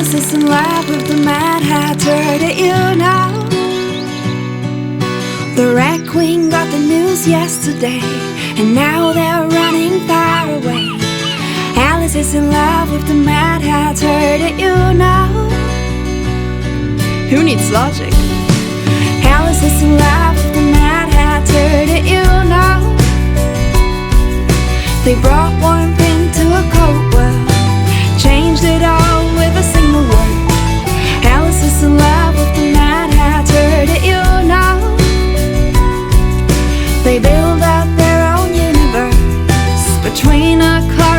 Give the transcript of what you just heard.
Alice is in love with the Mad Hatter, did you know? The Red Queen got the news yesterday, and now they're running far away. Alice is in love with the Mad Hatter, did you know? Who needs logic? Alice is in love with the Mad Hatter, did you know? They brought warmth into a cold world, changed it all with a single word. Alice is in love with the Mad Hatter, did you know? They build out their own universe between a cloud